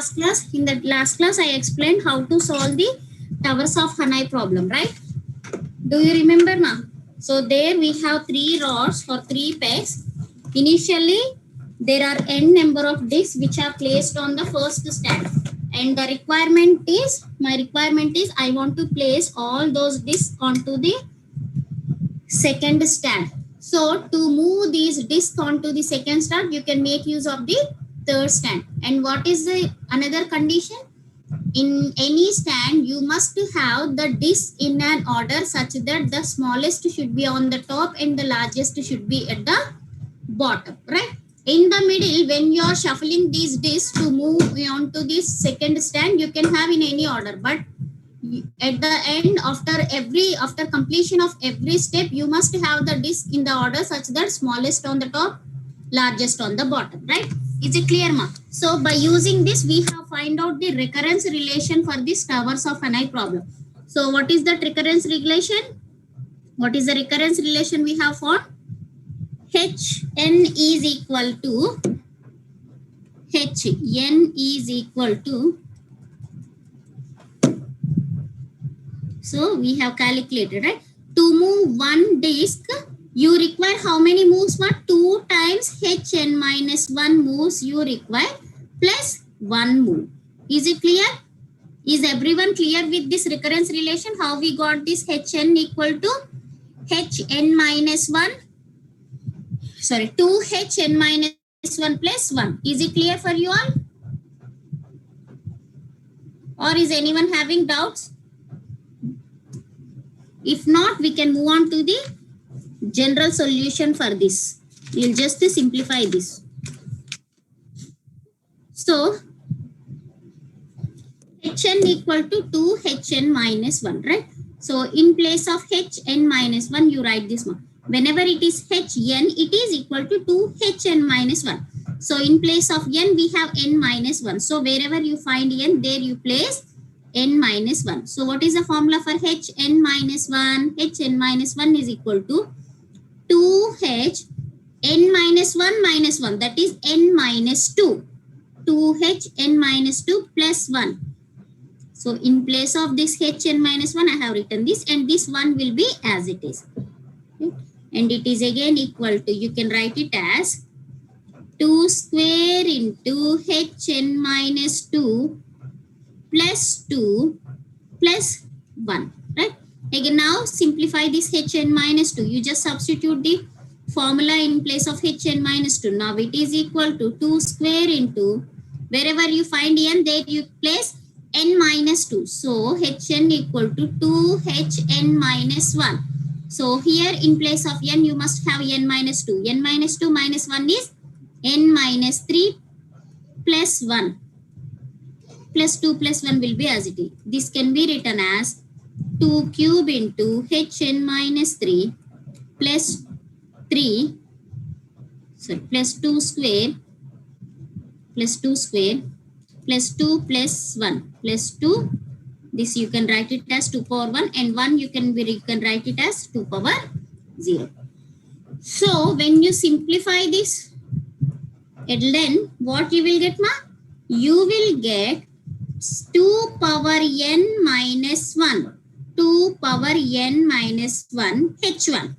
last class? In the last class, I explained how to solve the towers of Hanai problem, right? Do you remember now? So there we have 3 rods or 3 pegs. Initially, there are n number of discs which are placed on the first stand. And the requirement is, my requirement is I want to place all those discs onto the second stand. So to move these discs onto the second stand, you can make use of the third stand. And what is the another condition? In any stand, you must have the disc in an order such that the smallest should be on the top and the largest should be at the bottom, right? In the middle, when you are shuffling these discs to move on to this second stand, you can have in any order, but at the end, after completion of every step, you must have the disc in the order such that smallest on the top, largest on the bottom, right? Is it clear, ma? So by using this, we have find out the recurrence relation for this towers of Hanai problem. So what is that recurrence relation? What is the recurrence relation we have found? Hn is equal to so we have calculated, right? To move one disc, you require how many moves? 2 times Hn minus 1 moves you require plus 1 move. Is it clear? Is everyone clear with this recurrence relation? How we got this Hn equal to Hn minus 1? Sorry, 2Hn minus 1 plus 1. Is it clear for you all? Or is anyone having doubts? If not, we can move on to the general solution for this. We'll just simplify this. So, Hn equal to 2Hn minus 1, right? So, in place of Hn minus 1, you write this one. Whenever it is Hn, it is equal to 2Hn minus 1. So, in place of n, we have n minus 1. So, wherever you find n, there you place n minus 1. So, what is the formula for Hn minus 1? Hn minus 1 is equal to 2H n minus 1, that is n minus 2. 2H n minus 2 plus 1. So, in place of this Hn minus 1, I have written this, and this 1 will be as it is. Okay. And it is again equal to, you can write it as 2 square into Hn minus 2 plus 2 plus 1, right? Again, now simplify this Hn minus 2. You just substitute the formula in place of Hn minus 2. Now it is equal to 2 square into, wherever you find n, there you place n minus 2. So Hn equal to 2Hn minus 1. So here in place of n, you must have n minus 2. N minus 2 minus 1 is n minus 3 plus 1. Plus 2 plus 1 will be as it is. This can be written as 2 cube into Hn minus 3 plus 3, sorry, plus 2 square plus 2 square plus 2 plus 1 plus 2. This you can write it as 2 power 1, and 1 you can write it as 2 power 0. So when you simplify this, then what you will get, ma? You will get 2 power n minus 1. 2 power n minus 1 H1.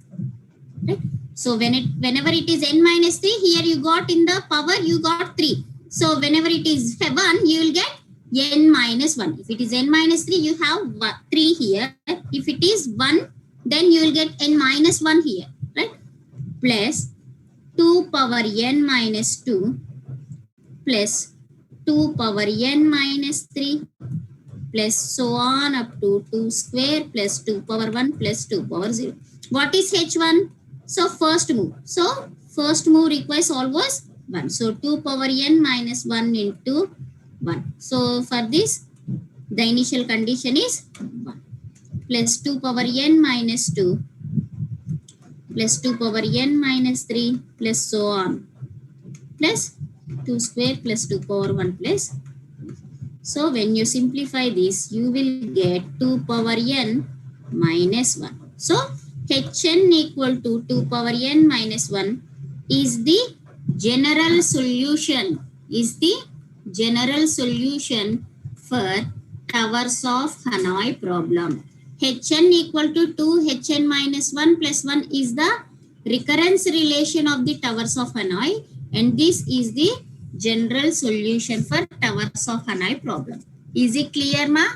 Right? So whenever it is n minus 3, here you got in the power, you got 3. So whenever it is 1, you will get n minus 1. If it is n minus 3, you have 3 here. If it is 1, then you will get n minus 1 here, right? Plus 2 power n minus 2 plus 2 power n minus 3 plus so on up to 2 square plus 2 power 1 plus 2 power 0. What is H1? So first move. So first move requires always 1. So 2 power n minus 1 into 1. So for this, the initial condition is 1 plus 2 power n minus 2 plus 2 power n minus 3 plus so on plus 2 square plus 2 power 1 plus. So when you simplify this, you will get 2 power n minus 1. So Hn equal to 2 power n minus 1 is the general solution. Is the general solution for towers of Hanoi problem. Hn equal to 2 Hn minus 1 plus 1 is the recurrence relation of the towers of Hanoi, and this is the general solution for towers of Hanoi problem. Is it clear, ma?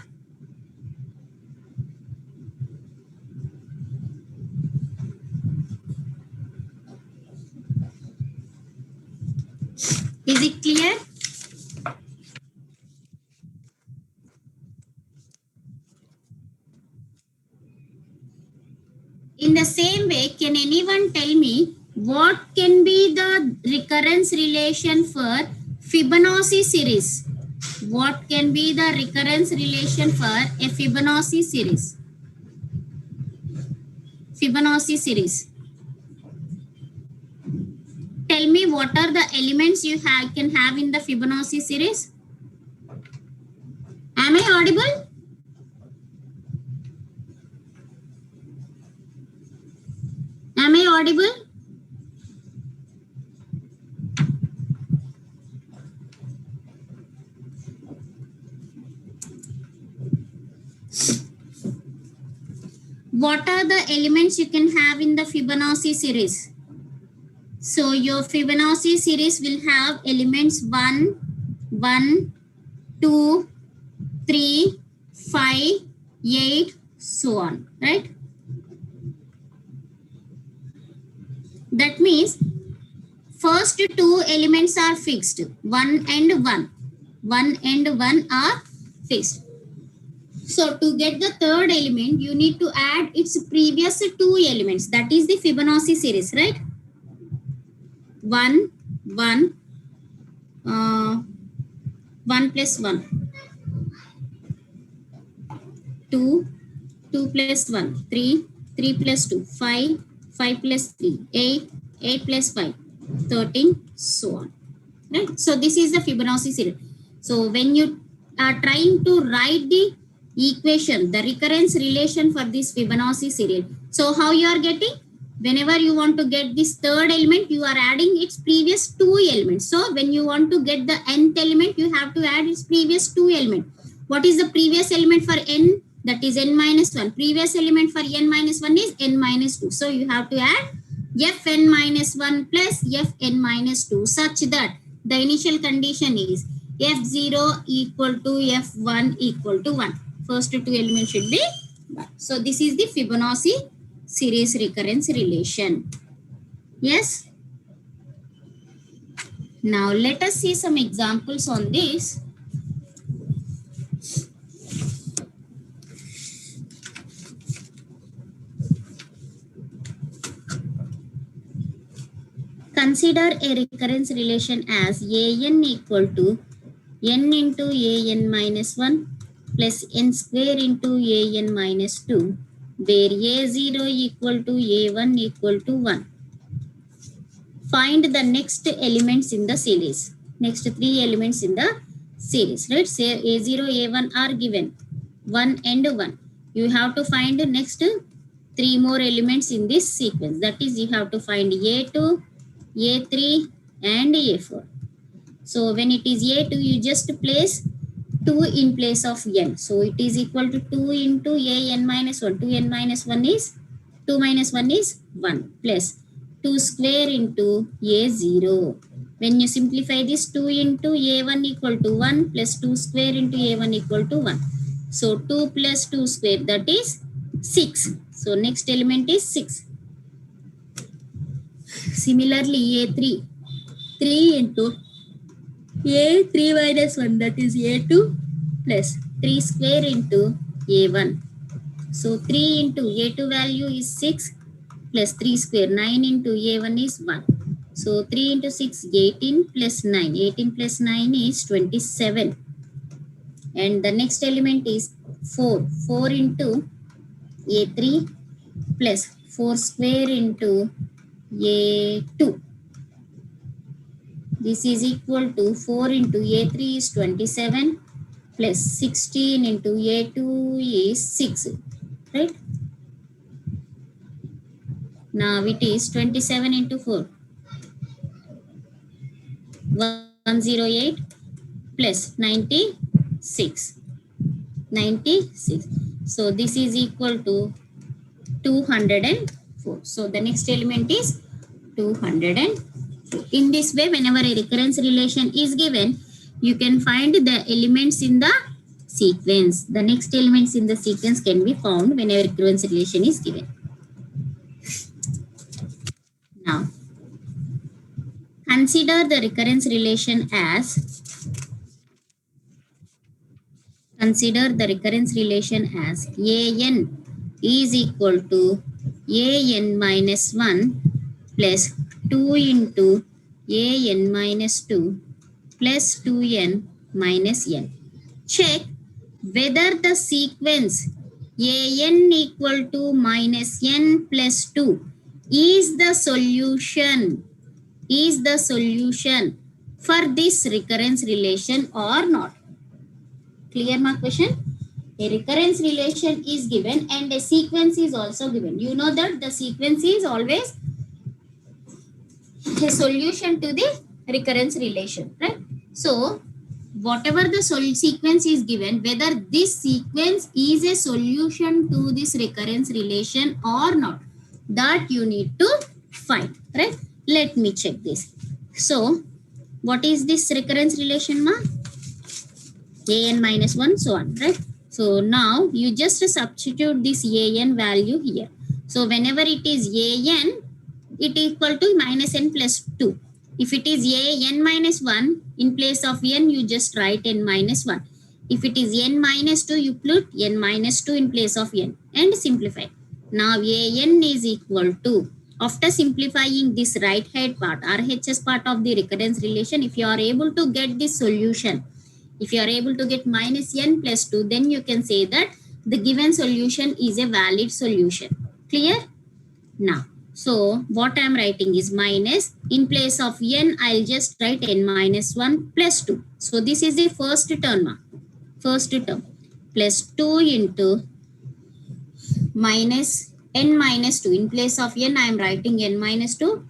Is it clear? In the same way, can anyone tell me what can be the recurrence relation for Fibonacci series? What can be the recurrence relation for a Fibonacci series? Fibonacci series. Tell me what are the elements you can have in the Fibonacci series? Am I audible? Am I audible? What are the elements you can have in the Fibonacci series? So your Fibonacci series will have elements 1, 1, 2, 3, 5, 8, so on, right? That means first two elements are fixed, 1 and 1. 1 and 1 are fixed. So to get the third element, you need to add its previous two elements. That is the Fibonacci series, right? 1, 1, 1 plus 1. 2, 2 plus 1, 3, 3 plus 2, 5, 5 plus 3, 8, 8 plus 5, 13, so on. Right? So this is the Fibonacci series. So when you are trying to write the equation, the recurrence relation for this Fibonacci series, so how you are getting? Whenever you want to get this third element, you are adding its previous two elements. So when you want to get the nth element, you have to add its previous two elements. What is the previous element for n? That is n minus 1. Previous element for n minus 1 is n minus 2. So you have to add fn minus 1 plus fn minus 2 such that the initial condition is f0 equal to f1 equal to 1. First two elements should be 1. So this is the Fibonacci series recurrence relation. Yes. Now let us see some examples on this. Consider a recurrence relation as an equal to n into an minus 1 plus n square into an minus 2, where a0 equal to a1 equal to 1. Find the next elements in the series. Next three elements in the series, right? Say a0, a1 are given, 1 and 1. You have to find next three more elements in this sequence. That is, you have to find a2, a3 and a4. So when it is a2, you just place 2 in place of n. So it is equal to 2 into an minus 1. 2n minus 1 is 2 minus 1 is 1 plus 2 square into a0. When you simplify this, 2 into a1 equal to 1 plus 2 square into a1 equal to 1. So 2 plus 2 square, that is 6. So next element is 6. Similarly, a3, 3 into a3 minus 1, that is a2 plus 3 square into a1. So 3 into a2 value is 6 plus 3 square, 9 into a1 is 1. So 3 into 6, 18 plus 9. 18 plus 9 is 27. And the next element is 4. 4 into a3 plus 4 square into a2. This is equal to 4 into a3 is 27 plus 16 into a2 is 6, right? Now it is 27 into 4, 108 plus 96. 96. So this is equal to 204. So the next element is 204. In this way, whenever a recurrence relation is given, you can find the elements in the sequence. The next elements in the sequence can be found whenever recurrence relation is given. Now, consider the recurrence relation as an is equal to an minus 1 plus 2 into an minus 2 plus 2n minus n. Check whether the sequence an equal to minus n plus 2 is the solution for this recurrence relation or not. Clear my question? A recurrence relation is given and a sequence is also given. You know that the sequence is always a solution to the recurrence relation, right? So whatever the sequence is given, whether this sequence is a solution to this recurrence relation or not, that you need to find, right? Let me check this. So what is this recurrence relation, ma? An minus 1, so on, right? So now you just substitute this an value here. So whenever it is an, it equal to minus n plus 2. If it is an minus 1, in place of n, you just write n minus 1. If it is n minus 2, you put n minus 2 in place of n and simplify. Now an is equal to, after simplifying this right hand part, RHS part of the recurrence relation, if you are able to get this solution, if you are able to get minus n plus 2, then you can say that the given solution is a valid solution. Clear? Now, so what I am writing is minus, in place of n, I'll just write n minus 1 plus 2. So this is the first term, plus 2 into minus n minus 2. In place of n, I am writing n minus 2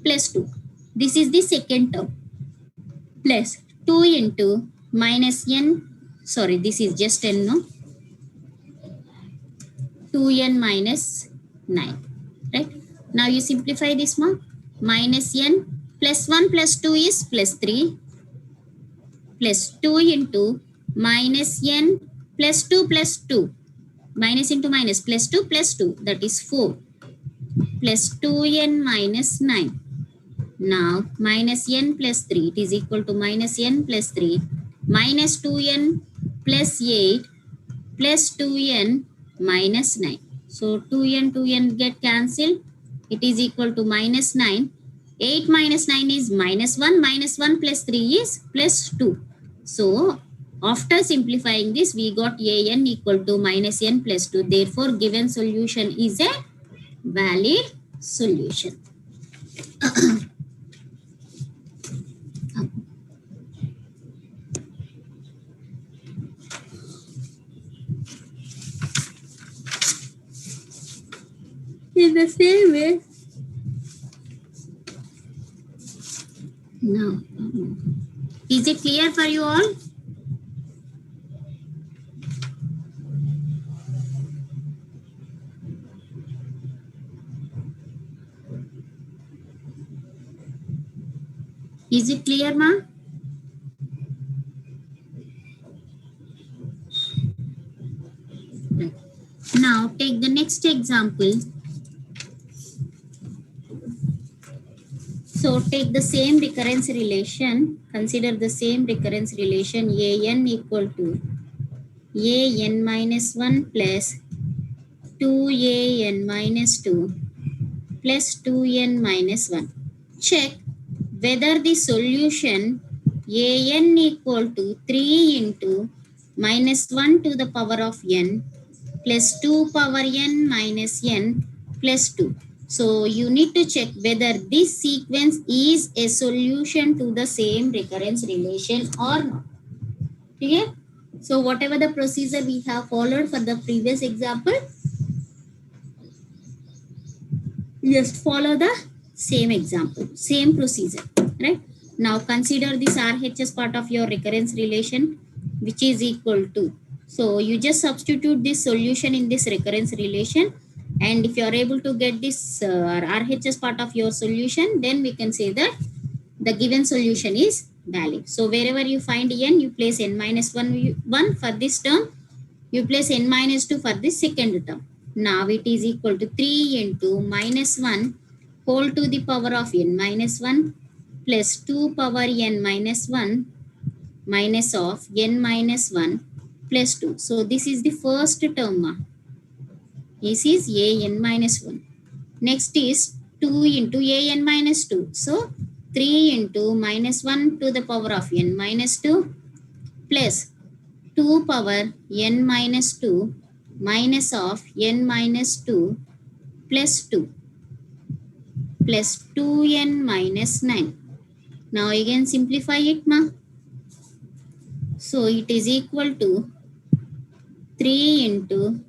plus 2. This is the second term, plus 2 into minus n, sorry, this is just n, no? 2n minus 9, right? Now you simplify this, ma? Minus n plus 1 plus 2 is plus 3, plus 2 into minus n plus 2 plus 2, minus into minus plus 2 plus 2, that is 4, plus 2n minus 9. Now minus n plus 3, it is equal to minus n plus 3, minus 2n plus 8 plus 2n minus 9. So 2n get cancelled. It is equal to minus 9. 8 minus 9 is minus 1. Minus 1 plus 3 is plus 2. So after simplifying this, we got an equal to minus n plus 2. Therefore, given solution is a valid solution. In the same way, now, is it clear for you all? Is it clear, ma? Right. Now take the next example. So take the same recurrence relation, consider the same recurrence relation an equal to an minus 1 plus 2an minus 2 plus 2n minus 1. Check whether the solution an equal to 3 into minus 1 to the power of n plus 2 power n minus n plus 2. So you need to check whether this sequence is a solution to the same recurrence relation or not. Okay? So whatever the procedure we have followed for the previous example, just follow the same example, same procedure, right? Now consider this RHS part of your recurrence relation, which is equal to. So you just substitute this solution in this recurrence relation. And if you are able to get this RHS part of your solution, then we can say that the given solution is valid. So wherever you find n, you place n minus 1 for this term, you place n minus 2 for this second term. Now it is equal to 3 into minus 1 whole to the power of n minus 1 plus 2 power n minus 1 minus of n minus 1 plus 2. So this is the first term. This is a n minus 1. Next is 2 into a n minus 2. So 3 into minus 1 to the power of n minus 2 plus 2 power n minus 2 minus of n minus 2 plus 2 plus 2n minus 9. Now again simplify it, ma. So it is equal to 3 into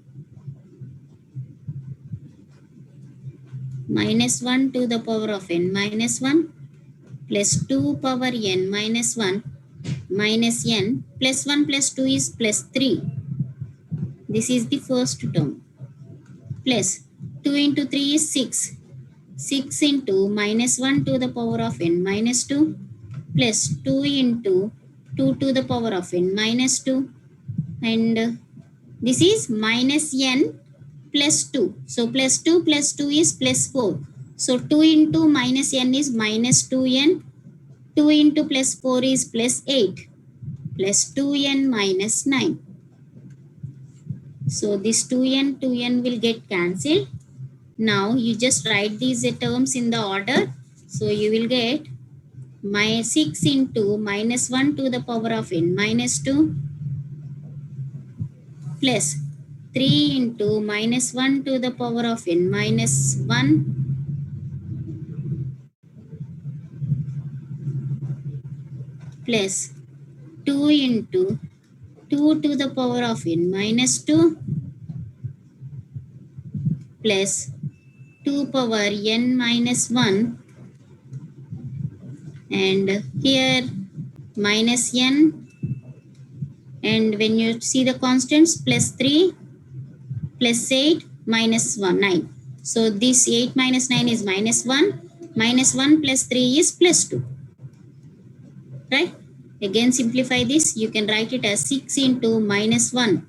minus 1 to the power of n minus 1 plus 2 power n minus 1 minus n plus 1 plus 2 is plus 3. This is the first term. Plus 2 into 3 is 6. 6 into minus 1 to the power of n minus 2 plus 2 into 2 to the power of n minus 2. And this is minus n plus 2. So plus 2 is plus 4. So 2 into minus n is minus 2n. 2 into plus 4 is plus 8. Plus 2n minus 9. So this 2n will get cancelled. Now you just write these terms in the order. So you will get my 6 into minus 1 to the power of n minus 2 plus 3 into minus 1 to the power of n minus 1 plus 2 into 2 to the power of n minus 2 plus 2 power n minus 1, and here minus n, and when you see the constants, plus 3 plus 8 minus 1, 9. So this 8 minus 9 is minus 1. Minus 1 plus 3 is plus 2. Right? Again simplify this. You can write it as 6 into minus 1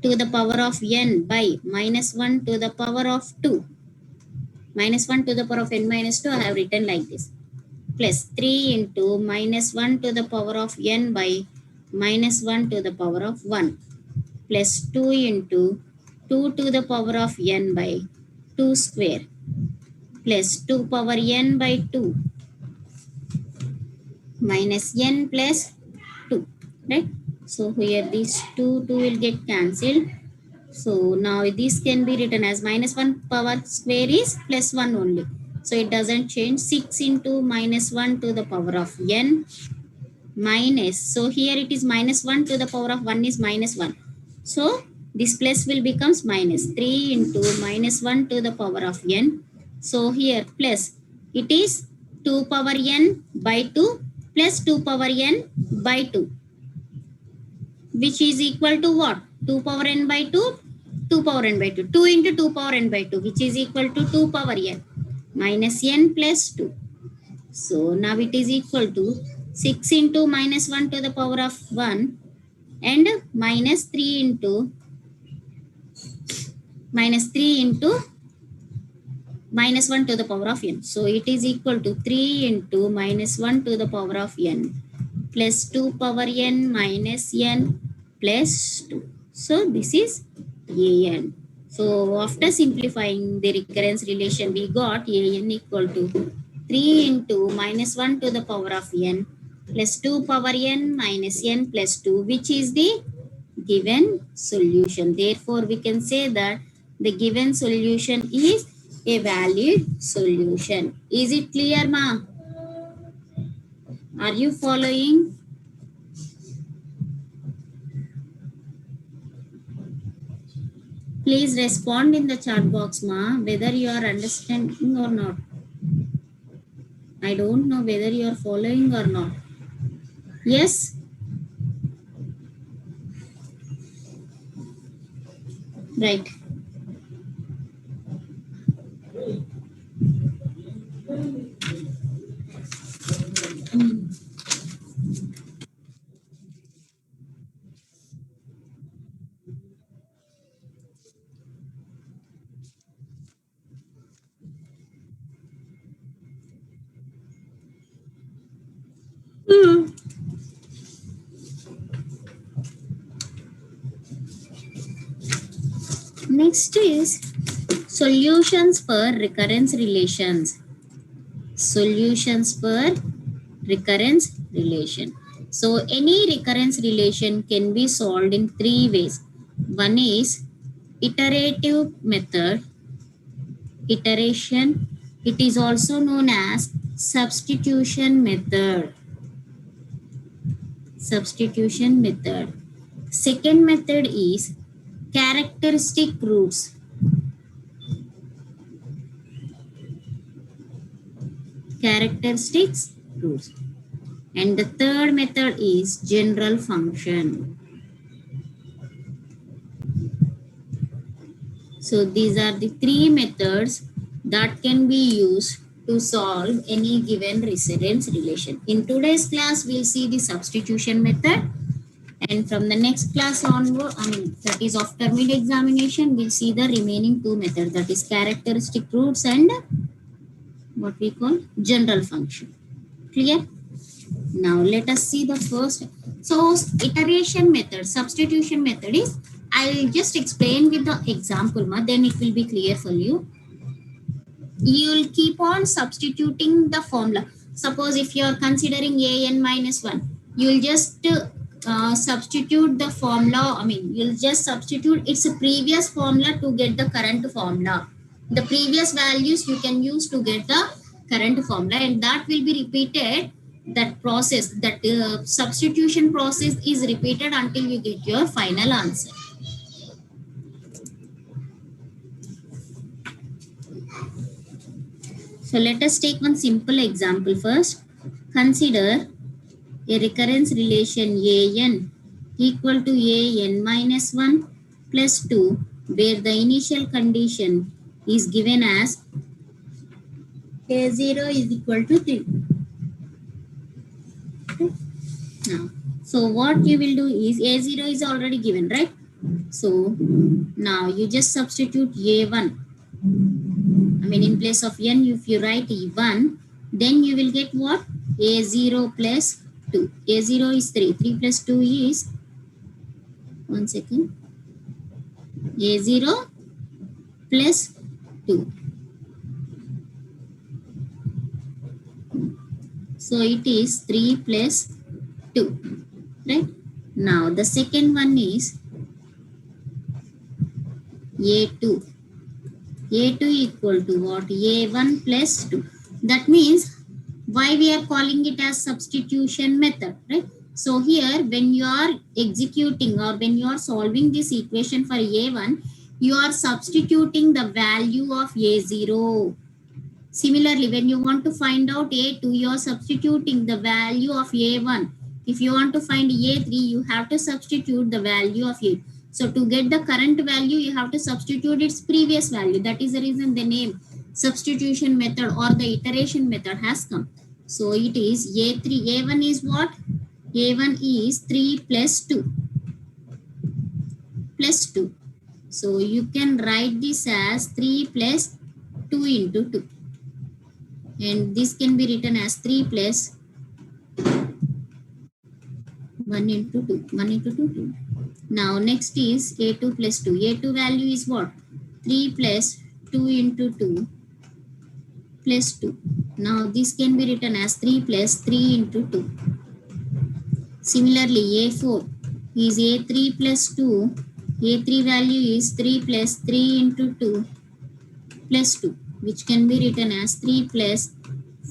to the power of n by minus 1 to the power of 2. Minus 1 to the power of n minus 2 I have written like this. Plus 3 into minus 1 to the power of n by minus 1 to the power of 1. Plus 2 into 2 to the power of n by 2 square. Plus 2 power n by 2 minus n plus 2. Right? So here these 2 will get cancelled. So now this can be written as minus 1 power square is plus 1 only. So it doesn't change. 6 into minus 1 to the power of n minus. So here it is minus 1 to the power of 1 is minus 1. So this plus will becomes minus 3 into minus 1 to the power of n. So here plus it is 2 power n by 2 plus 2 power n by 2, which is equal to what? 2 power n by 2, 2 power n by 2. 2 into 2 power n by 2, which is equal to 2 power n minus n plus 2. So now it is equal to 6 into minus 1 to the power of 1 and minus 3 into minus 1 to the power of n. So it is equal to 3 into minus 1 to the power of n plus 2 power n minus n plus 2. So this is an. So after simplifying the recurrence relation, we got an equal to 3 into minus 1 to the power of n plus 2 power n minus n plus 2, which is the given solution. Therefore, we can say that the given solution is a valid solution. Is it clear, ma? Are you following? Please respond in the chat box, ma, whether you are understanding or not. I don't know whether you are following or not. Yes? Right. Next is solutions for recurrence relations. Solutions for recurrence relation. So any recurrence relation can be solved in three ways. One is iterative method, iteration. It is also known as substitution method. Substitution method. Second method is characteristic roots. Characteristics roots. And the third method is general function. So these are the three methods that can be used to solve any given recurrence relation. In today's class, we'll see the substitution method. And from the next class onward, that is after mid-examination, we'll see the remaining two methods, that is characteristic roots and what we call general function. Clear? Now let us see the first. So iteration method, substitution method is, I'll just explain with the example, then it will be clear for you. You'll keep on substituting the formula. Suppose if you're considering an minus 1, you'll just substitute the formula. You'll just substitute its previous formula to get the current formula. The previous values you can use to get the current formula, and that will be repeated. That process, that substitution process is repeated until you get your final answer. So let us take one simple example first. Consider a recurrence relation an equal to an minus 1 plus 2, where the initial condition is given as a0 is equal to 3. Okay. Now, so what you will do is a0 is already given, right? So now you just substitute a1. In place of n, if you write e1, then you will get what? A0 plus 2. A0 is 3. 3 plus 2 is, one second, A0 plus 2. So it is 3 plus 2. Right? Now the second one is A2. A2 equal to what? A1 plus 2. That means, why we are calling it as substitution method, right? So here, when you are executing or when you are solving this equation for A1, you are substituting the value of A0. Similarly, when you want to find out A2, you are substituting the value of A1. If you want to find A3, you have to substitute the value of A2. So to get the current value, you have to substitute its previous value. That is the reason the name substitution method or the iteration method has come. So it is A3. A1 is what? A1 is 3 plus 2. Plus 2. So you can write this as 3 plus 2 into 2. And this can be written as 3 plus 1 into 2. 1 into 2, 2. Now next is A2 plus 2. A2 value is what? 3 plus 2 into 2 plus 2. Now this can be written as 3 plus 3 into 2. Similarly, A4 is A3 plus 2. A3 value is 3 plus 3 into 2 plus 2, which can be written as 3 plus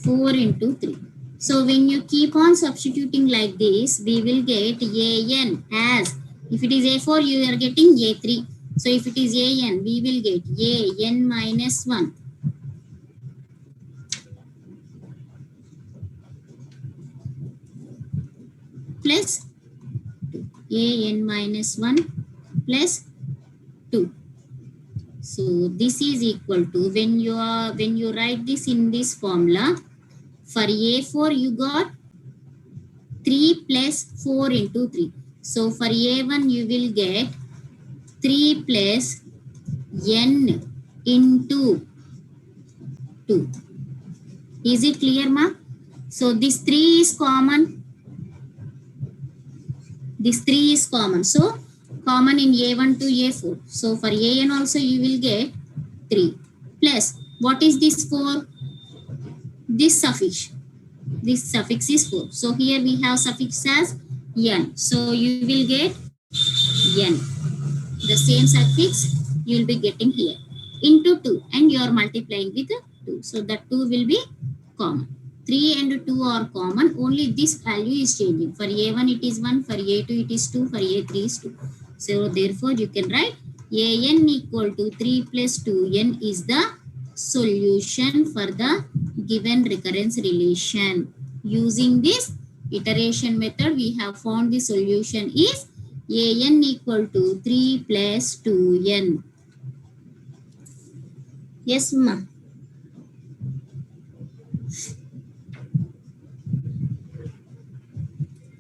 4 into 3. So when you keep on substituting like this, we will get an as, if it is A4, you are getting A3. So if it is an, we will get an minus 1 plus an minus 1 plus 2. So this is equal to, when you write this in this formula, for A4 you got 3 plus 4 into 3. So for A1 you will get 3 plus n into 2. Is it clear, ma? So this 3 is common. This 3 is common. So common in A1 to A4. So for AN also you will get 3 plus, what is this 4? This suffix. This suffix is 4. So here we have suffix as n. So you will get n. The same suffix you will be getting here into 2, and you are multiplying with 2. So that 2 will be common. 3 and 2 are common. Only this value is changing. For A1 it is 1, for A2 it is 2, for A3 is 2. So therefore you can write AN equal to 3 plus 2n is the solution for the given recurrence relation. Using this iteration method, we have found the solution is AN equal to 3 plus 2n. Yes, ma.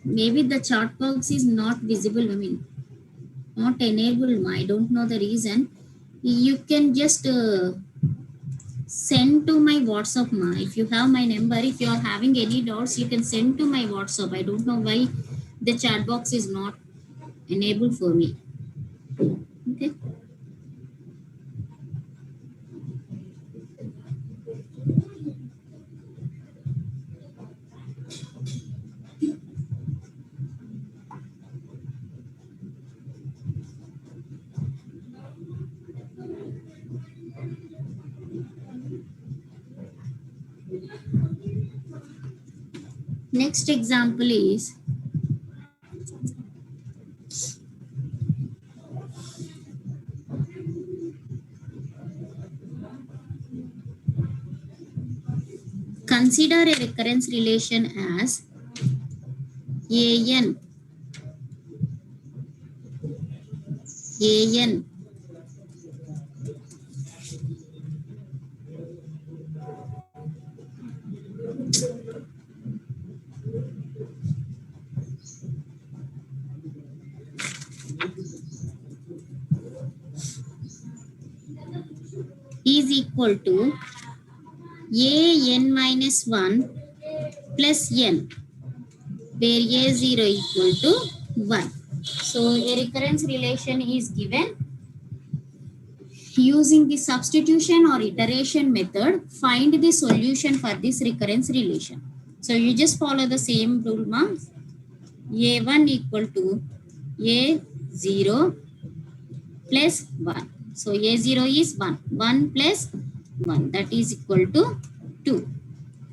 Maybe the chat box is not visible. I mean, not enabled. I don't know the reason. You can just send to my WhatsApp, ma. If you have my number, if you are having any doubts, you can send to my WhatsApp. I don't know why the chat box is not enabled for me. Okay. Next example is consider a recurrence relation as AN is equal to AN minus 1 plus n, where A0 equal to 1. So a recurrence relation is given. Using the substitution or iteration method, find the solution for this recurrence relation. So you just follow the same rule, ma. A1 equal to A0 plus 1. So A0 is 1. 1 plus 1, that is equal to 2.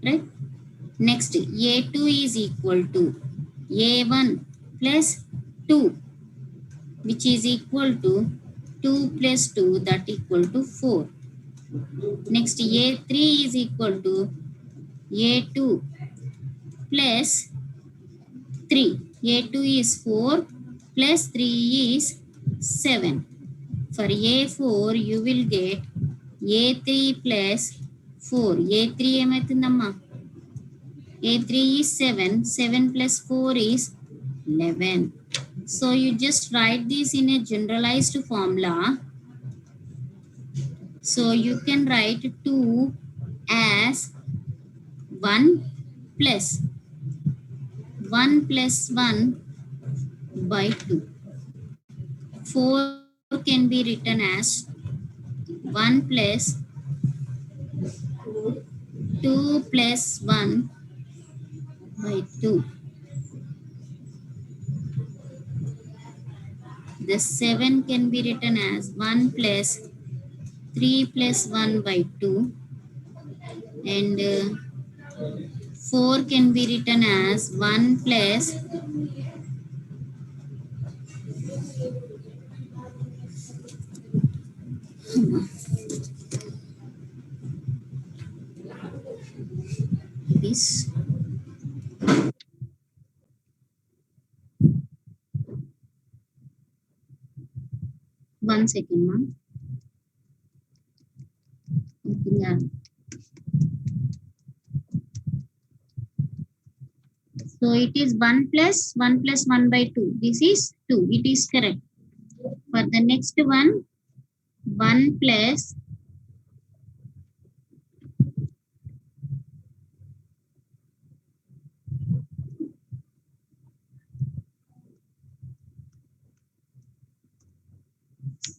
Right? Next, A2 is equal to A1 plus 2, which is equal to 2 plus 2, that equal to 4. Next, A3 is equal to A2 plus 3. A2 is 4 plus 3 is 7. For A4, you will get A3 plus 4. A3 ఏమవుతుందమ్మా? A3 is 7. 7 plus 4 is 11. So you just write this in a generalized formula. So you can write 2 as 1 plus 1 by 2. 4 can be written as 1 plus 2 plus 1 by 2. The 7 can be written as 1 plus 3 plus 1 by 2. And 4 can be written as 1 plus this 1 second, ma'am. Yeah. So it is 1 plus 1 by 2. This is 2. It is correct. For the next one, 1 plus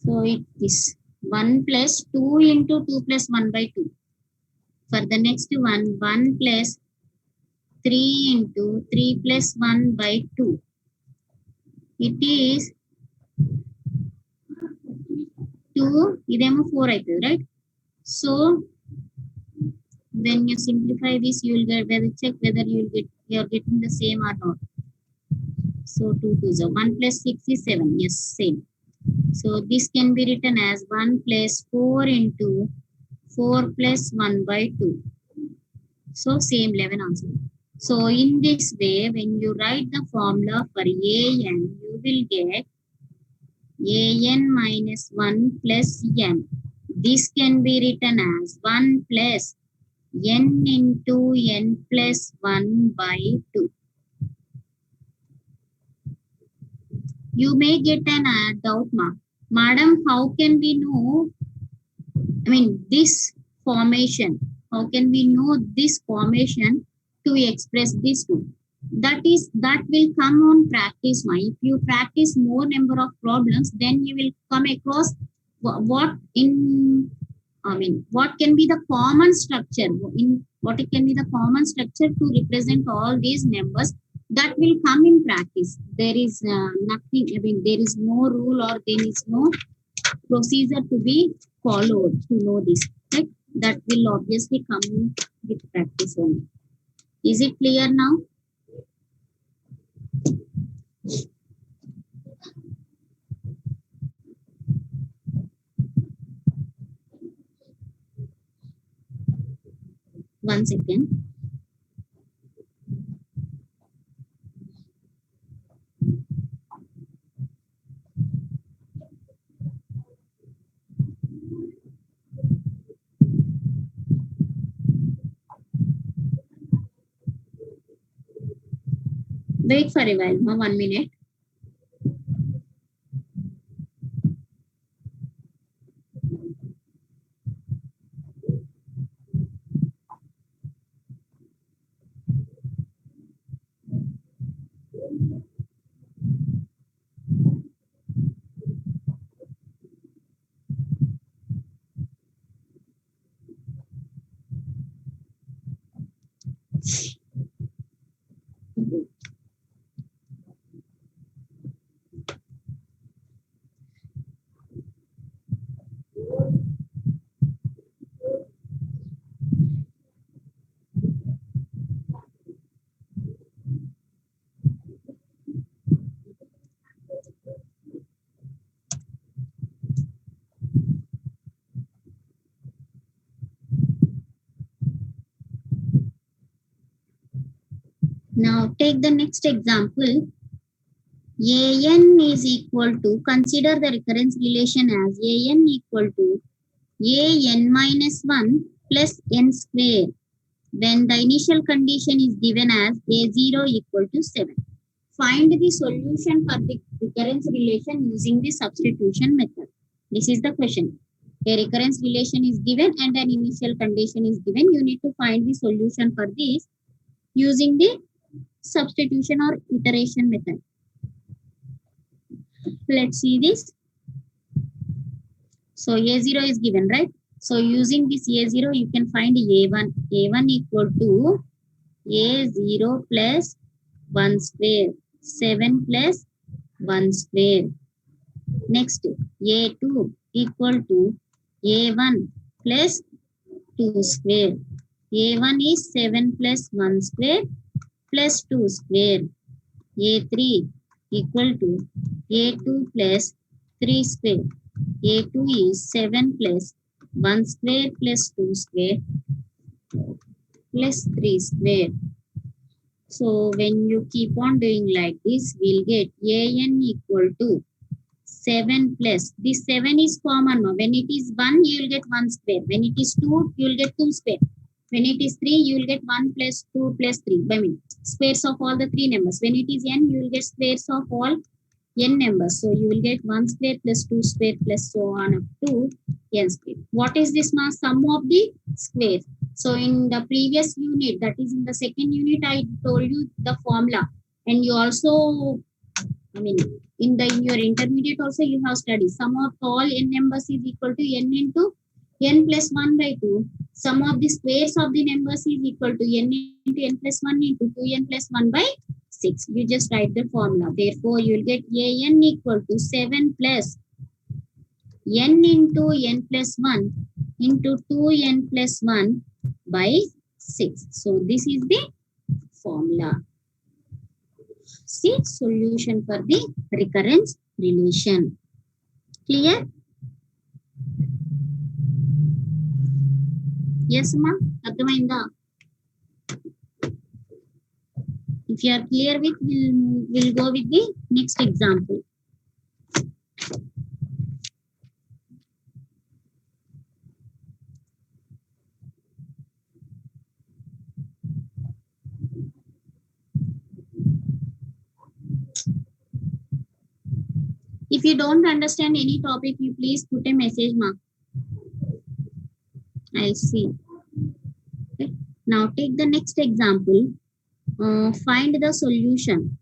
so it is 1 plus 2 into 2 plus 1 by 2. For the next one, 1 plus 3 into 3 plus 1 by 2. It is 2, idemo 4 aitadi, right? So when you simplify this, you will get whether check whether you are getting the same or not. So 2 to 0. 1 plus 6 is 7. Yes, same. So this can be written as 1 plus 4 into 4 plus 1 by 2. So same 11 answer. So in this way, when you write the formula for an, you will get an minus 1 plus n. This can be written as 1 plus n into n plus 1 by 2. You may get an doubt, madam, how can we know, this formation, how can we know this formation to express this two? That will come on practice. If you practice more number of problems, then you will come across what can be the common structure, what it can be the common structure to represent all these numbers. That will come in practice. There is nothing, there is no rule or there is no procedure to be followed to know this, right? That will obviously come with practice only. Is it clear now? One second. Wait for a while, 1 minute. Now take the next example. An is equal to, consider the recurrence relation as An equal to An minus 1 plus n square when the initial condition is given as A0 equal to 7. Find the solution for the recurrence relation using the substitution method. This is the question. A recurrence relation is given and an initial condition is given. You need to find the solution for this using the substitution or iteration method. Let's see this. So A0 is given, right? So using this A0, you can find A1. A1 equal to A0 plus 1 square. 7 plus 1 square. Next, A2 equal to A1 plus 2 square. A1 is 7 plus 1 square plus 2 square. A3 equal to A2 plus 3 square. A2 is 7 plus 1 square plus 2 square plus 3 square. So when you keep on doing like this, we'll get An equal to 7 plus, this 7 is common. When it is 1, you will get 1 square. When it is 2, you will get 2 square. When it is 3, you will get 1 plus 2 plus 3. I mean, squares of all the 3 numbers. When it is n, you will get squares of all n numbers. So you will get 1 square plus 2 square plus so on up to n square. What is this now? Sum of the squares. So in the previous unit, that is in the second unit, I told you the formula. And you also, I mean, in your intermediate also you have studied. Sum of all n numbers is equal to n into n plus 1 by 2. Sum of the squares of the numbers is equal to n into n plus 1 into 2n plus 1 by 6. You just write the formula. Therefore, you will get an equal to 7 plus n into n plus 1 into 2n plus 1 by 6. So this is the formula. See, solution for the recurrence relation. Clear? Yes, ma? Adhamainda? If you are clear with, we'll go with the next example. If you don't understand any topic, you please put a message, ma. I'll see. Okay. Now take the next example. Find the solution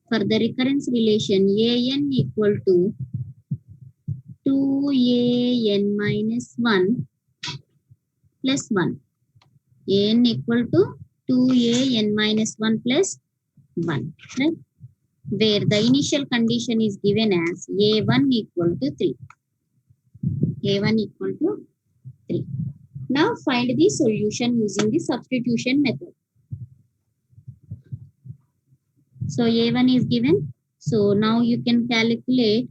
for the recurrence relation an equal to 2an minus 1 plus 1. An equal to 2an minus 1 plus 1. Right? Where the initial condition is given as a1 equal to 3. a1 equal to 3. Now find the solution using the substitution method. So a1 is given. So now you can calculate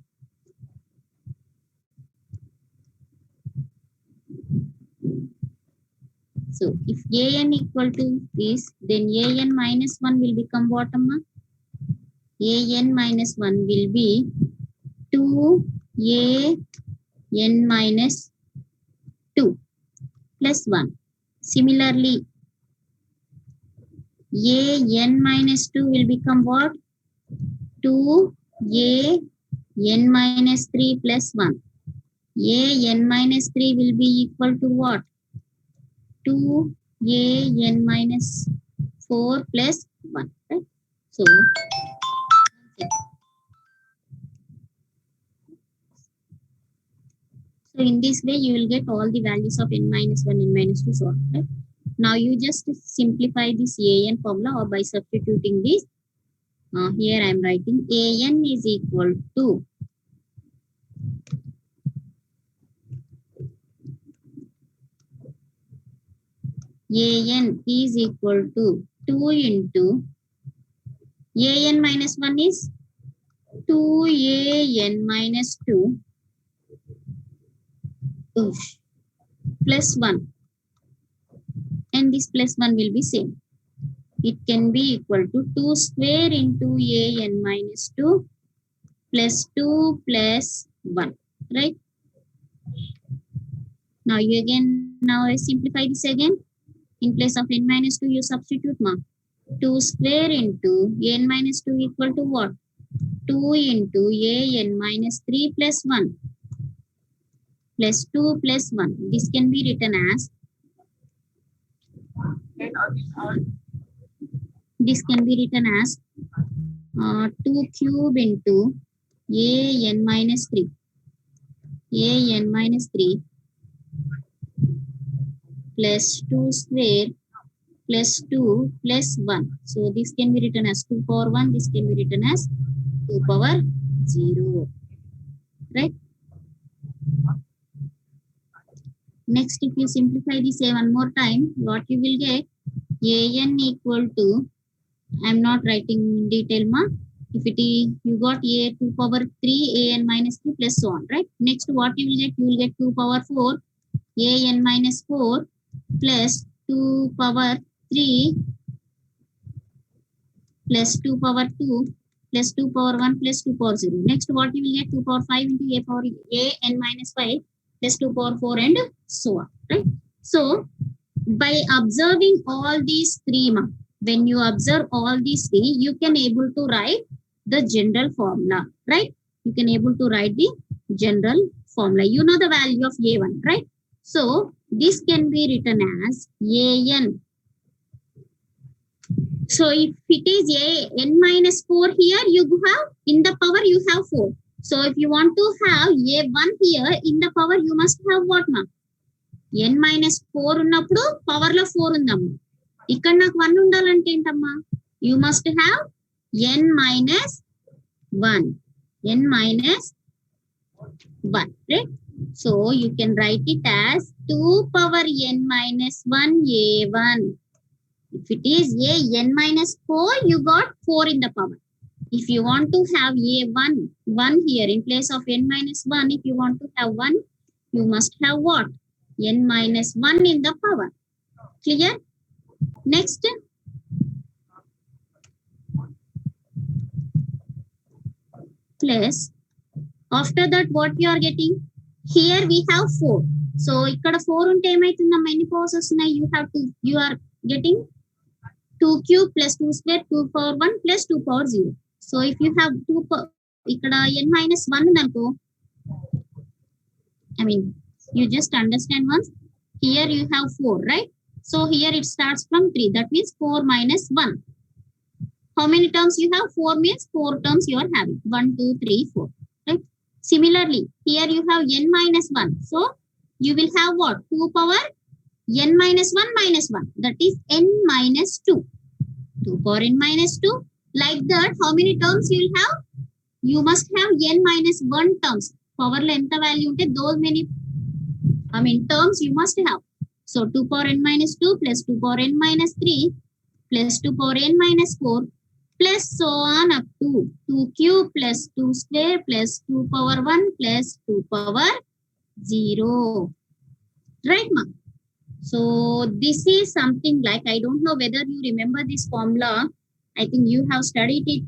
so if an equal to this, then an minus 1 will become what, amma? An minus 1 will be 2an minus 2 plus 1. Similarly, an minus 2 will become what? 2an minus 3 plus 1. An minus 3 will be equal to what? 2an minus 4 plus 1. Right? So in this way, you will get all the values of n minus 1, n minus 2, so on. Right? Now you just simplify this an formula or by substituting this. Here I am writing an is equal to an is equal to 2 into an minus 1 is 2an minus 2 plus 1. And this plus 1 will be same. It can be equal to 2 square into an minus 2 plus 2 plus 1. Right? Now you now I simplify this again. In place of n minus 2, you substitute, ma. 2 square into n minus 2 equal to what? 2 into an minus 3 plus 1 plus 2 plus 1. This can be written as 2 cube into an minus 3. an minus 3 plus 2 square plus 2 plus 1. So this can be written as 2 power 1. This can be written as 2 power 0. Right? Next, if you simplify this one more time, what you will get? An equal to, I am not writing in detail, ma. If it is, you got 2 power 3, an minus 3 plus so on, right? Next, what you will get? You will get 2 power 4, an minus 4 plus 2 power 3 plus 2 power 2 plus 2 power 1 plus 2 power 0. Next, what you will get? 2 power 5 into a power a n minus 5 plus 2 power 4 and so on. Right? So, by observing all these three, when you observe all these three, you can able to write the general formula. Right? You can able to write the general formula. You know the value of a1. Right? So, this can be written as an. So if it is n minus 4 here, you have in the power you have 4. So if you want to have a1 here in the power, you must have what, ma? n minus 4 ఉన్నప్పుడు power లో 4 ఉందమ్మా. ఇక్కడ నాకు 1 ఉండాలంటే ఏంటమ్మా? You must have n minus 1. n minus 1. Right? So you can write it as 2 power n minus 1 a1. If it is a n minus 4, you got 4 in the power. If you want to have a1, 1 here in place of n minus 1, if you want to have 1, you must have what? n minus 1 in the power. Clear? Next. Plus, after that, what you are getting? Here we have 4. So, ikkada 4 unte emaitundamma, many powers usnayi. You are getting 2 cube plus 2 square, 2 power 1 plus 2 power 0. So if you have 2 ikkada n minus 1 unko, I mean, you just understand once. Here you have 4, right? So here it starts from 3. That means 4 minus 1. How many terms you have? 4 means 4 terms you are having. 1, 2, 3, 4. Right? Similarly, here you have n minus 1. So you will have what? 2 power n minus 1 minus 1. That is n minus 2. 2 power n minus 2. Like that, how many terms you will have? You must have n minus 1 terms. Power length value unte those many, terms you must have. So 2 power n minus 2 plus 2 power n minus 3 plus 2 power n minus 4 plus so on up to 2 cube plus 2 square plus 2 power 1 plus 2 power 0. Right, ma? So this is something like, I don't know whether you remember this formula. I think you have studied it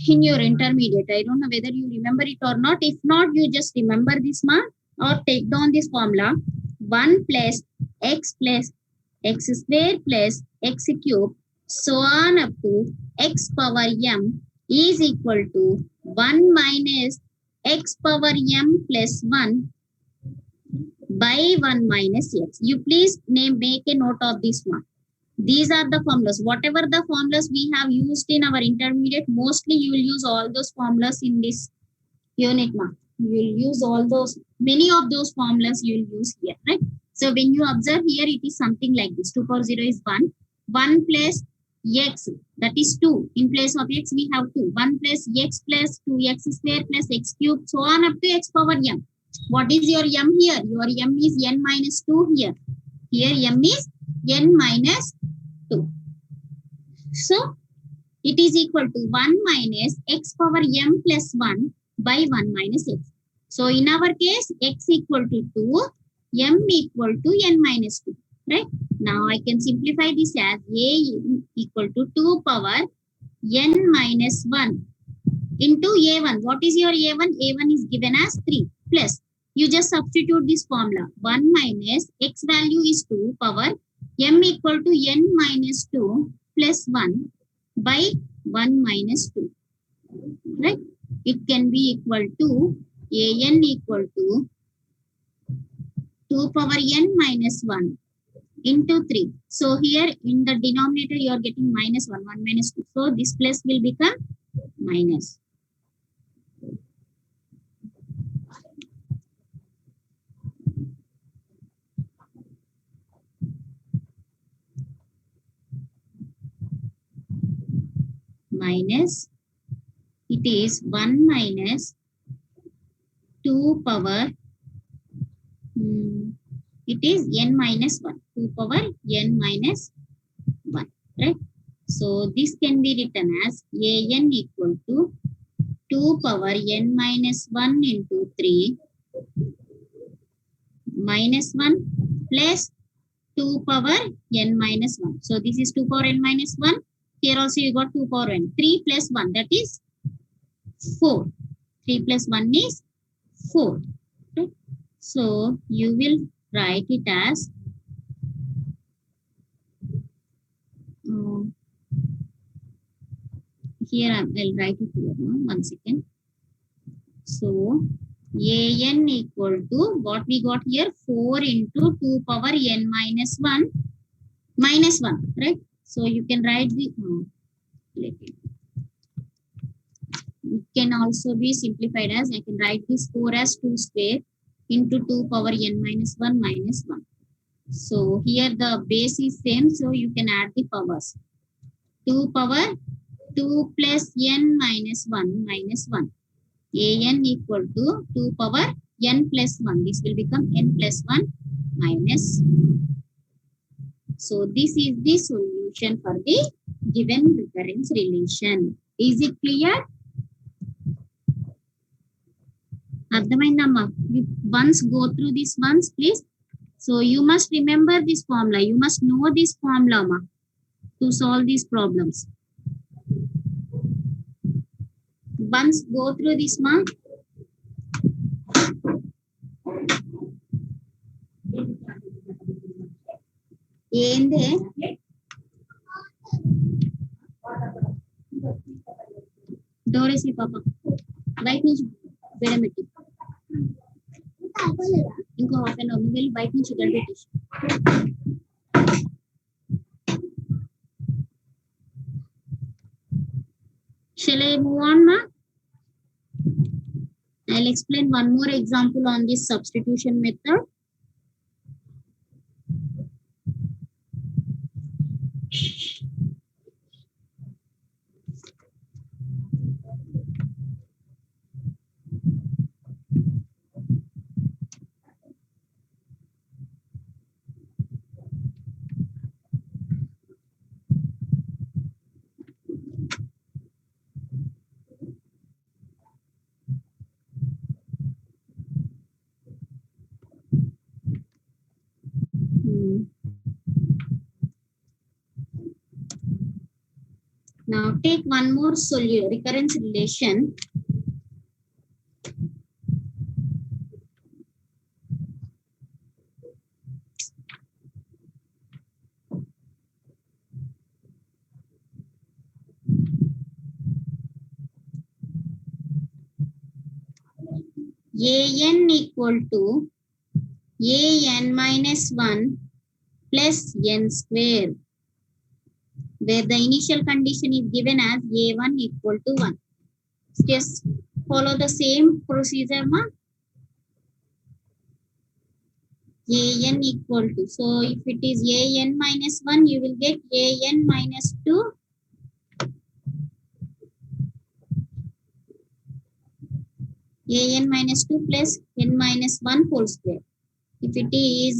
in your intermediate. I don't know whether you remember it or not. If not, you just remember this, ma, or take down this formula. 1 plus x square plus x cube so on up to x power m is equal to 1 minus x power m plus 1 by 1 minus x. You please make a note of this one. These are the formulas. Whatever the formulas we have used in our intermediate, mostly you will use all those formulas in this unit, ma. You will use all those, many of those formulas you will use here, right? So when you observe here, it is something like this. 2 power 0 is 1. 1 plus x, that is 2. In place of x, we have 2. 1 plus x plus 2x square plus x cube, so on up to x power m. What is your m here? Your m is n minus 2 here. Here m is n minus 2. So it is equal to 1 minus x power m plus 1 by 1 minus x. So in our case, x equal to 2, m equal to n minus 2. Right? Now I can simplify this as a equal to 2 power n minus 1 into a1. What is your a1? A1 is given as 3 plus. You just substitute this formula. 1 minus x value is 2 power m equal to n minus 2 plus 1 by 1 minus 2. Right? It can be equal to an equal to 2 power n minus 1 into 3. So here in the denominator you are getting minus 1, 1 minus 2. So this plus will become minus. Minus, it is 1 minus 2 power, it is n minus 1, 2 power n minus 1, right? So this can be written as an equal to 2 power n minus 1 into 3 minus 1 plus 2 power n minus 1. So this is 2 power n minus 1 Here also you got 2 power n. 3 plus 1, that is 4. 3 plus 1 is 4. Okay. So you will write it as here I'll write it here. No? 1 second. So an equal to what we got here, 4 into 2 power n minus 1 minus 1, right? So you can write the it can also be simplified as I can write this 4 as 2 square into 2 power n minus 1 minus 1. So here the base is same, so you can add the powers. 2 power 2 plus n minus 1 minus 1. An equal to 2 power n plus 1. This will become n plus 1 minus. So this is the solution for the given recurrence relation. Is it clear? Ardhamaindamma? You once go through this once, please. So you must remember this formula. You must know this formula ma, to solve these problems. Once go through this ma. ఏందే డోరేసి పాప బయట నుంచి బెడమెట్టి ఇంకో half an hour నువ్వు వెళ్ళి బయట నుంచి గడిపెట్టేసి. Shall I move on, ma? I'll explain one more example on this substitution method. Now take one more recurrence relation. An equal to an minus 1 plus n square, where the initial condition is given as a1 equal to 1. Just follow the same procedure, ma. An equal to, so if it is an minus 1, you will get an minus 2 an minus 2 plus n minus 1 whole square. If it is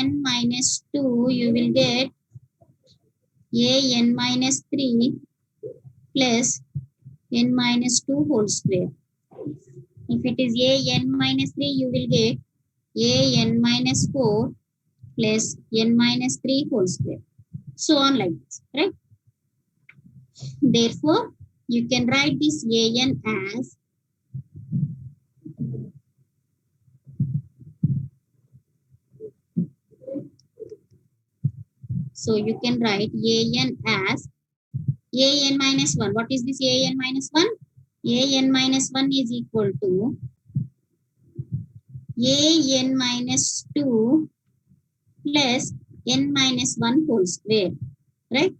an minus 2, you will get an minus 3 plus n minus 2 whole square. If it is an minus 3, you will get an minus 4 plus n minus 3 whole square. So on like this, right? Therefore, you can write this an as so you can write an as an minus 1. What is this an minus 1? An minus 1 is equal to an minus 2 plus n minus 1 whole square, right?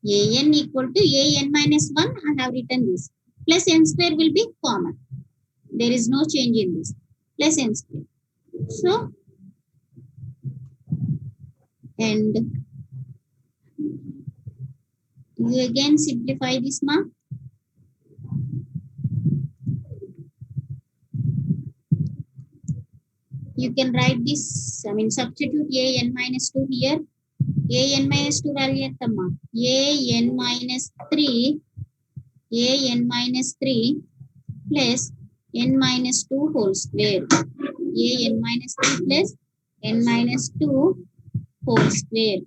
An equal to an minus 1, I have written this, plus n square will be common. There is no change in this, plus n square. So, and you again simplify this, ma. You can write this, I mean substitute an minus 2 here. An minus 2 value at the mark. An minus 3 plus n minus 2 whole square. An minus 3 plus n minus 2 whole square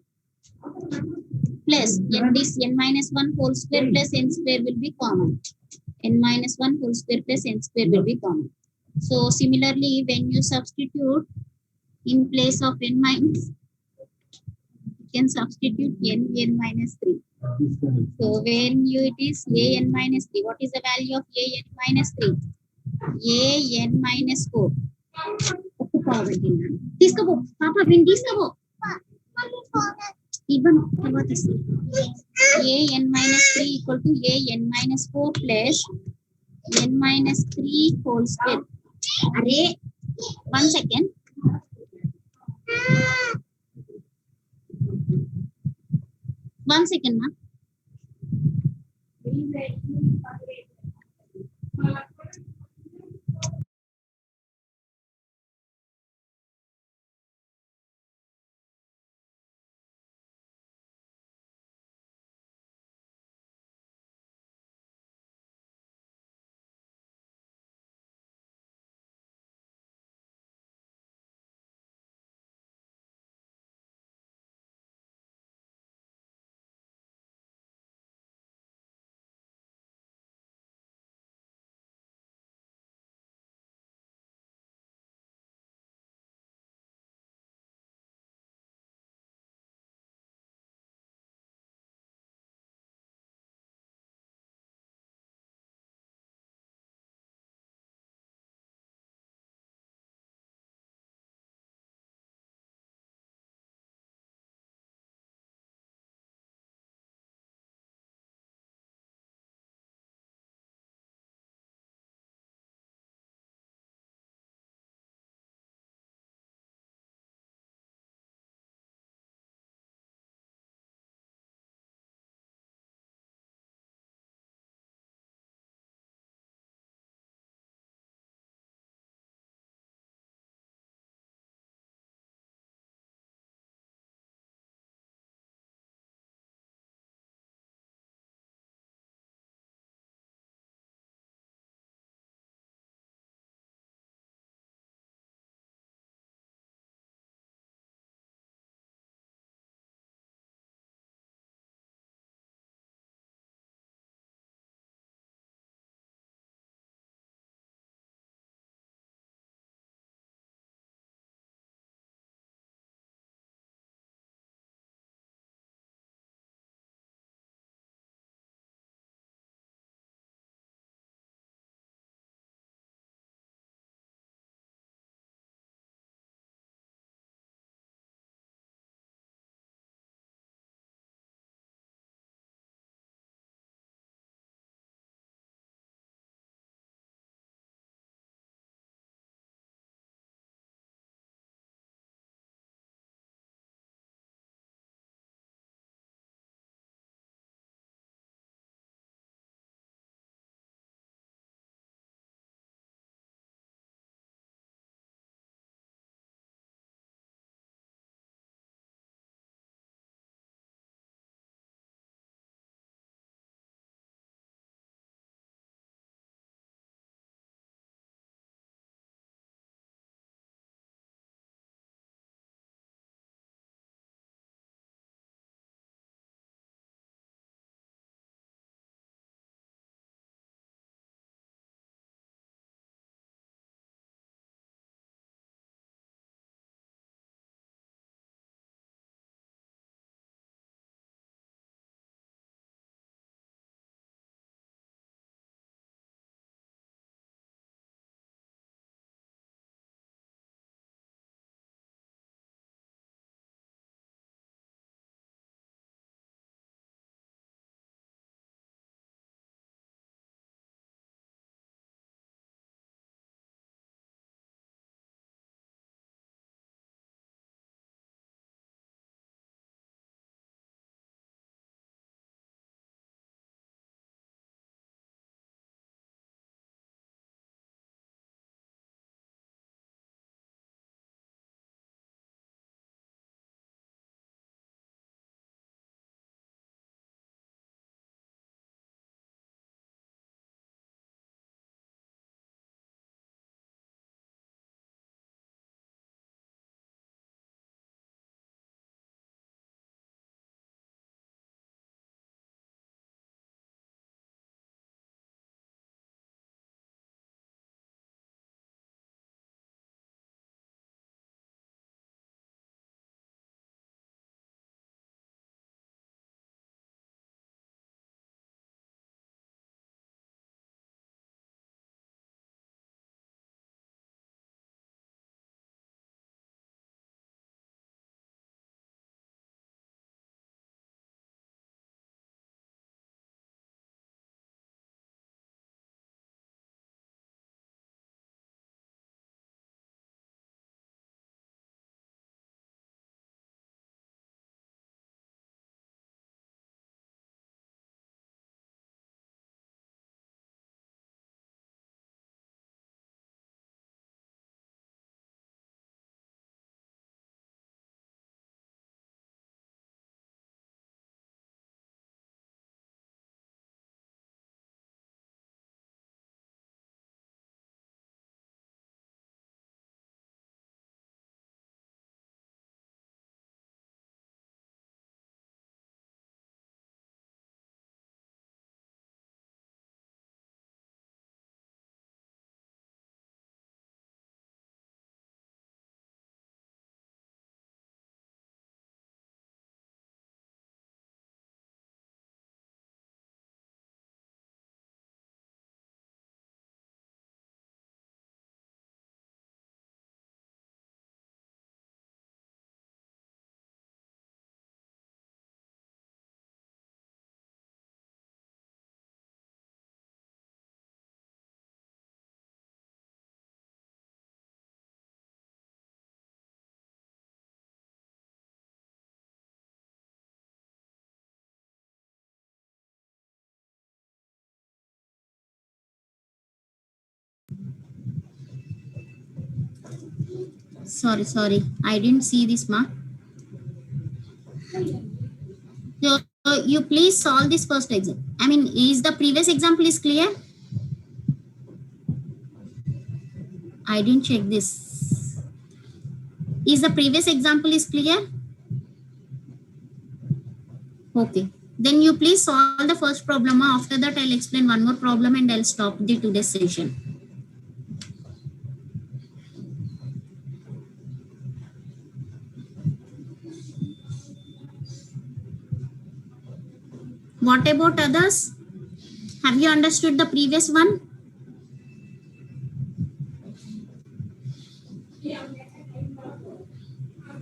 plus this n minus 1 whole square plus n square will be common. N minus 1 whole square plus n square will be common. So similarly, when you substitute in place of n minus, you can substitute n minus 3. So when you it is a n minus 3, what is the value of a n minus 3? A n minus 4. తీసుకోపో పాప విని తీసుకోపో ఇవ్వను తర్వాత a n minus 3 equal to a n minus 4 plus n minus 3 whole square. अरे 1 second. 1 second ma. Sorry. I didn't see this, ma. So you please solve this first example. I mean, is the previous example is clear? I didn't check this. Is the previous example is clear? Okay. Then you please solve the first problem. Ma. After that, I'll explain one more problem and I'll stop the today's session. What about others? Have you understood the previous one?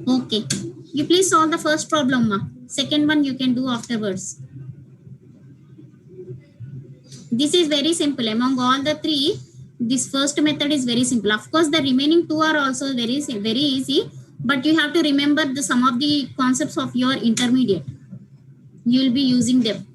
Okay. You please solve the first problem, ma. Second one you can do afterwards. This is very simple. Among all the three, this first method is very simple. Of course, the remaining two are also very easy, but you have to remember the some of the concepts of your intermediate. You will be using them.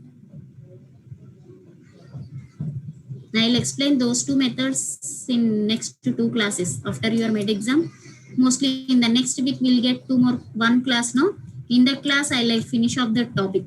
I'll explain those two methods in next two classes after your mid exam. Mostly in the next week, we'll get one class now. In that class, I'll finish off the topic.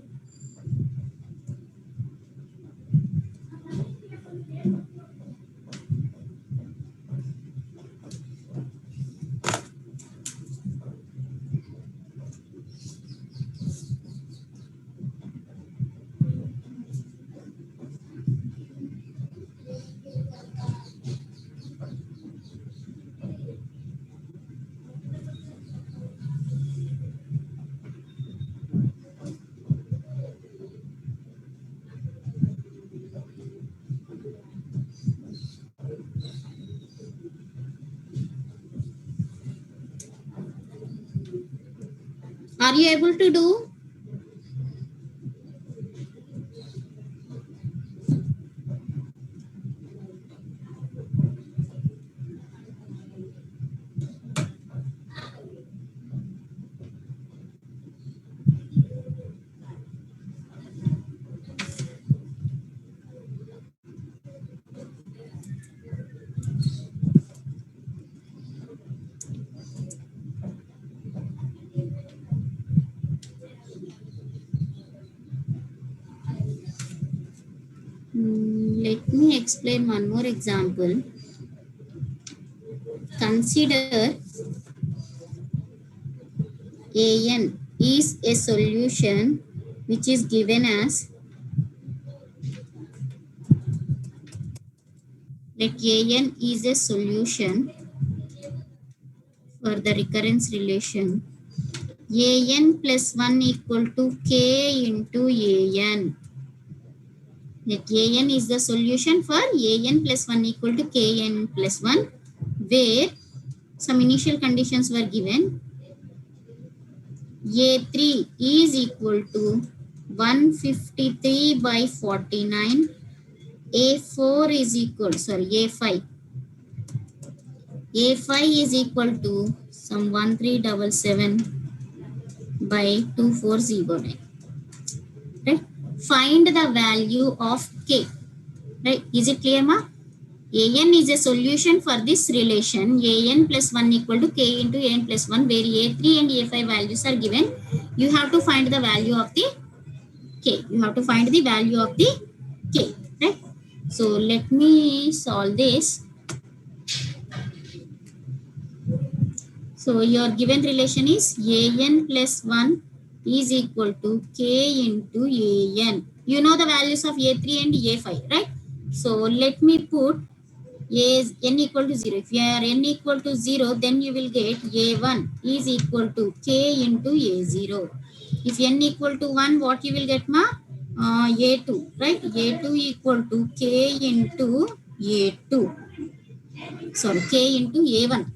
Are you able to do? Let me explain one more example. Consider AN is a solution which is given as, let AN is a solution for the recurrence relation AN plus 1 equal to K into AN. Let AN is the solution for AN plus 1 equal to KN plus 1, where some initial conditions were given. A3 is equal to 153 by 49. A4 is equal, A5. A5 is equal to some 1377 by 2409. Right? Find the value of K. Right? Is it clear, ma? AN is a solution for this relation AN plus 1 equal to K into AN plus 1, where A3 and A5 values are given. You have to find the value of the K. You have to find the value of the K. Right? So let me solve this. So your given relation is AN plus 1 is equal to K into AN. You know the values of A3 and A5, right? So let me put is n equal to 0. If you are n equal to 0, then you will get A1 is equal to K into A0. If n equal to 1, what you will get, ma? A2, right? A2 equal to K into A2. Sorry, K into A1.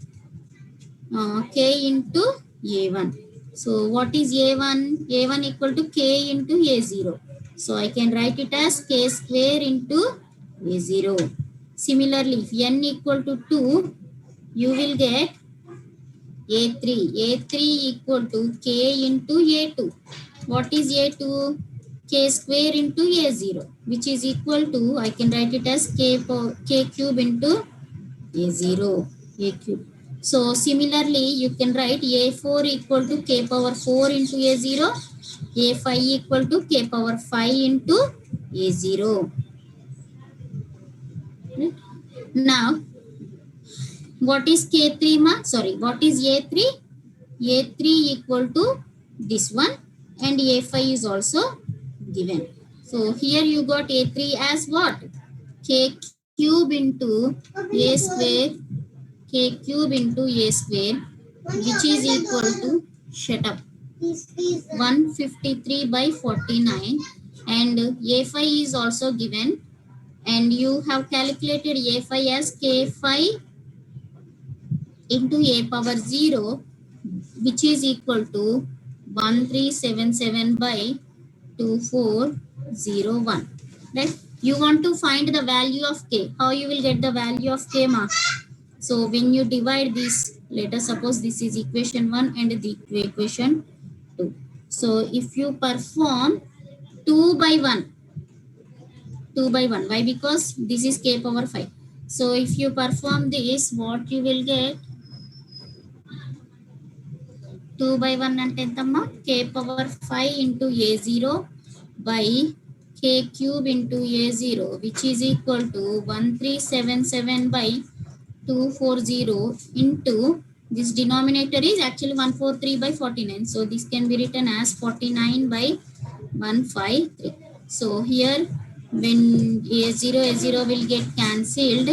K into A1. So what is A1? A1 equal to K into A0. So I can write it as K square into A0. Similarly, if n equal to 2, you will get A3. A3 equal to K into A2. What is A2? K square into A0, which is equal to, I can write it as K cube into A0. A cube. So similarly, you can write A4 equal to K power 4 into A0, A5 equal to K power 5 into A0. Right? Now, what is K3 ma? Sorry, what is A3? A3 equal to this one, and A5 is also given. So here you got A3 as what? K cube into A square, K cube into A square, which is equal to, shut up, 153 by 49, and A5 is also given, and you have calculated A5 as K5 into A power 0, which is equal to 1377 by 2401. Right? You want to find the value of K. How you will get the value of K, ma? So when you divide this, let us suppose this is equation 1 and the equation 2. So if you perform 2 by 1, 2 by 1. Why? Because this is K power 5. So if you perform this, what you will get? 2 by 1 అంటే ఎంతమ్మా? K power 5 into A0 by K cube into A0, which is equal to 1377 by 240 into, this denominator is actually 143 by 49. So this can be written as 49 by 153. So here when A0 will get cancelled,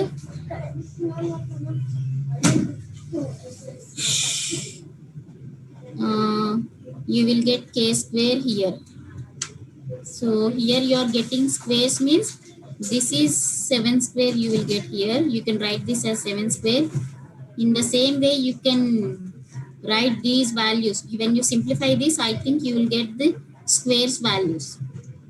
you will get K square here. So here you are getting squares, means this is 7 square you will get here. You can write this as 7 square. In the same way, you can write these values. When you simplify this, I think you will get the squares values.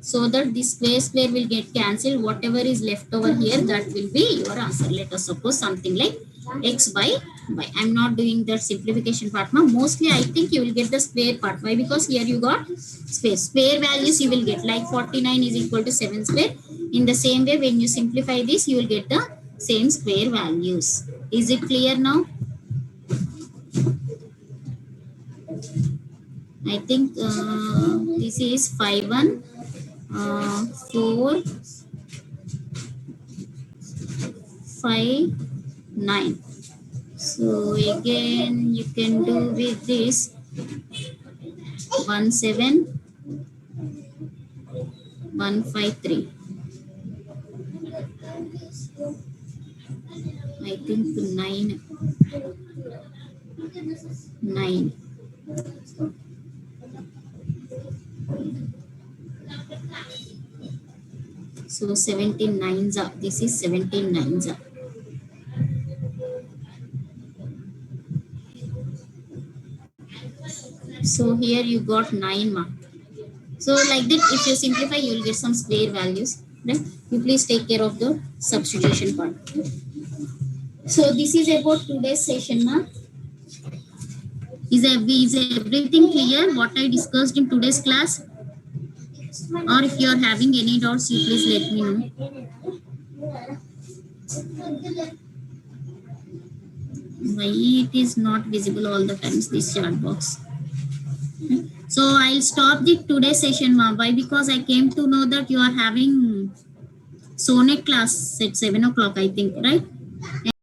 So that this square will get cancelled. Whatever is left over here, that will be your answer. Let us suppose something like x by y. I'm not doing the simplification part now. Mostly I think you will get the square part. Why? Because here you got square values you will get, like 49 is equal to 7 square. In the same way, when you simplify this, you will get the same square values. Is it clear now? I think this is 5 1 4 5 9. So again you can do with this 1 7 1 5 3. I think 9 9. So 17 nines are, this is 17 nines are. So here you got 9 mark. So like that, if you simplify, you will get some square values. Right? You please take care of the substitution part. So this is about today's session, ma. Is everything clear what I discussed in today's class? Or if you are having any doubts, you please let me know. Why it is not visible all the times, this chat box? So I'll stop the today's session, ma. Why? Because I came to know that you are having sonnet class at 7 o'clock, I think, right?